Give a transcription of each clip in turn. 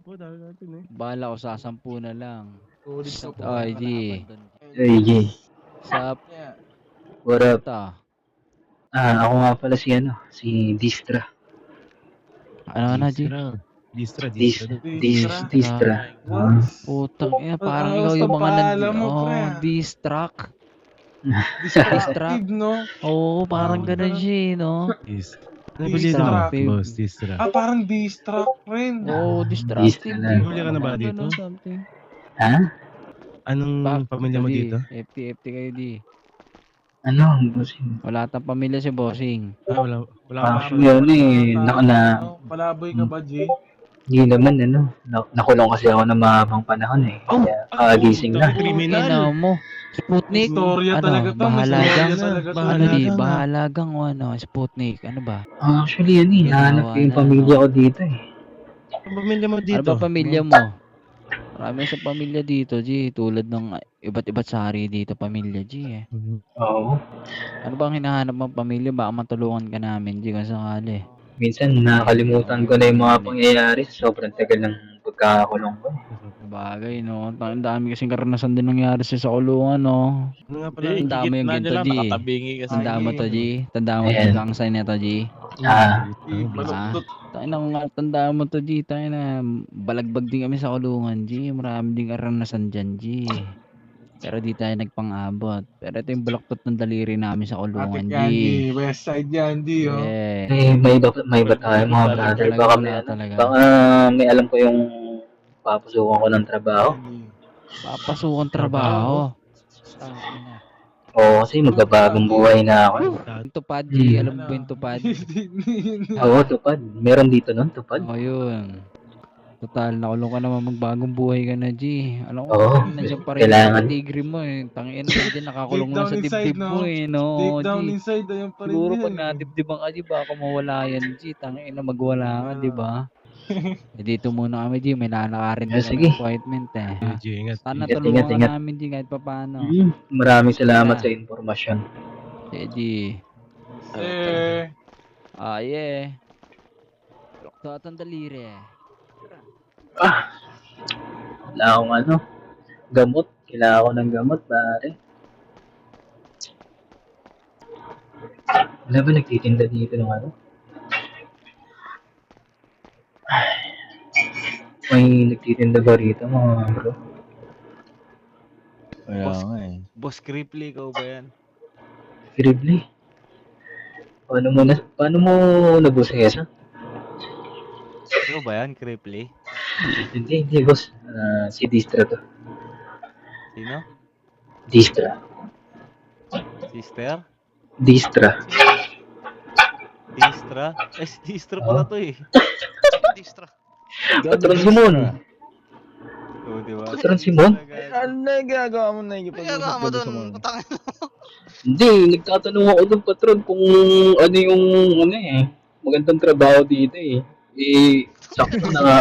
10 dami natin eh. Bahala ko sa 10 na lang. Ulit ko po. Ay, G. Hey, G. Sup? What up? Ta. Ako nga pala si Distra. Ano, G? Distra. Distra. Putang ina, parang Ang ikaw yung mga paalam mo, pre. distract. Distractive, no? Oo, parang ganun siya, no? Ano ba dito? Distractive. Boss, Distra. Parang distract rin. Oo, distractive. Distra lang. Huli ka na ba dito? Something. Ha? Anong pamilya mo dito? FT kayo, di. Ano? Bossing? Wala tang pamilya si Bossing. Wala ka Actually, Palaboy ka ba, Jay? Hindi naman, nakulong kasi ako ng mahabang panahon eh. Kaya kagising lang. Kriminal. Ina mo. Sputnik. Istorya talaga to. Bahalagang. Istorya talaga to. Ano di? Bahalagang o ano? Sputnik. Ano ba? Actually, hinahanap ko yung pamilya ko dito eh. Ang pamilya mo dito? Ano ba pamilya mo? Marami sa pamilya dito, G. Tulad ng iba't sari dito, pamilya, G eh. Oo. Ano bang hinahanap mong pamilya? Baka matulungan ka namin, G, kung sakali. Minsan nakakalimutan ko na yung mga pangyayari. Sobrang tagal ng pagkakakulong ko. Bagay, no? Ang dami kasing karanasan din nangyari sa kulungan, no? Ano nga pala? Tanda mo yung ginto, G. Tanda mo to, G. Tanda mo Ayan. yung gangstay na to, G. Baluktot. Tayo na tanda mo to, G. Tayo na balagbag din kami sa kulungan, G. Marami din karanasan dyan, G. Pero di tayo nagpang-abot. Pero ito yung balaktot ng daliri namin sa kulungan, Atik G. yan, G. West side yan, G, oh. Yeah. May iba tayo mga brother. Baka may alam ko yung papasukan ko ng trabaho. Papasukan trabaho. Oo, kasi magbabagong buhay na ako. Yung tupad, G. Alam mo ba yung tupad? Oo, tupad. Meron dito nun, tupad. Oo, yun. Total, nakulong ka naman magbagong buhay ka na, G. Alam ko, Oo, nandiyan pa rin kailangan. yung tigre mo eh. Tangin na dyan, nakakulong Deep na down sa inside, dibdib no? mo eh, no? Deep down G. inside, ayun pa rin Siguro yan. pag nadibdiban ka, G, baka mawala yan, G. Tangin na magwala ka, di ba? Eh, dito muna kami, G. May lalakarin din Sige. ng appointment eh. G, ingat. Sana Ingat, tulungan ingat. ka namin, G, kahit pa paano. Maraming salamat sa informasyon. G. Yeah. Lokto ang daliri eh. Wala akong gamot. Kailangan ko ng gamot, pare. Wala ba nagtitinda dito ng ano? May nagtitinda ba rito mga bro? Wala nga eh. Boss Cripply, ikaw ba yan? Kribli? Paano mo nabusesa? Ikaw ba yan, Cripply? Hindi boss. Si Distra to. Sino? Distra. Sister? Distra. Distra? Si Distra pala to eh. Distra. Patron Simon. Oo, di ba? Patron Simon? Ano na yung ginagawa mo na yung Kaya mo doon, utang. Hindi, nagtatanong ako doon patron kung ano yung magandang trabaho dito eh. Sakto na nga.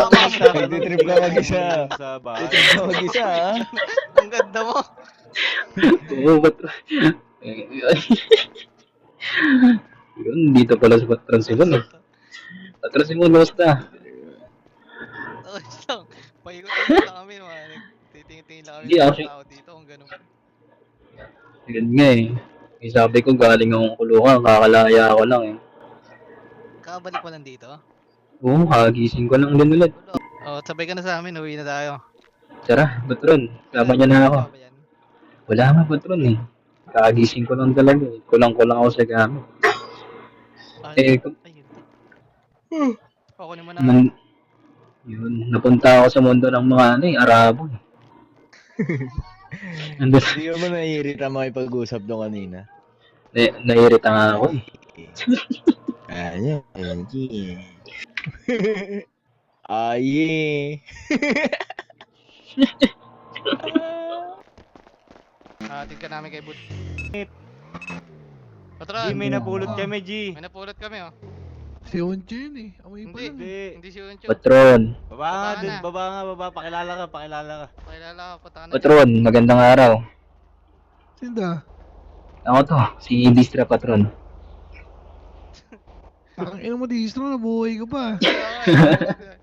Nagtitrip ka mag-isa. Sa bahay. Nagtitrip ka mag-isa, ha? Ang ganda mo. Oo, patron. Yun, dito pala sa Patron Simon eh. Patron Simon, basta. Okay lang. Paikot-ikot lang kami. Titingin-tingin lang kami Hindi, ng actually- tao dito. Ang ganun. Yun nga eh. Eh, sabi ko galing akong kulungan, kakalaya ko lang eh. Kakabalik mo lang dito. Oo, kagising ko lang din ulit. Sabay ka na sa amin. Uwi na tayo. Tara, Patron, sama niya na ako. Ano ba yan? Wala nga Patron eh. Kagising ko lang talaga eh. Kulang-kulang ako sa gamit. Ayun. Kukunin mo na. Yun, napunta ako sa mundo ng mga Arabo eh. Nandun, Hindi ka ba naiirita makipag-usap doon kanina? nairita nga ako eh. Ayan, Aye. Hatid ka namin kay Bud. G, Patron, may napulot kami, G. may napulot kami oh. Si Oncho yun eh. Amoy pa Hindi. Hindi. Hindi si Uncho. Patron, Baba nga, Baba dun, na. baba. Pakilala ka. Pakilala ka. Punta ka na. Patron, magandang araw. Sinda. Ako to, si Distra Patron. Ang ina mo distro, nabuhay ka pa. dyan.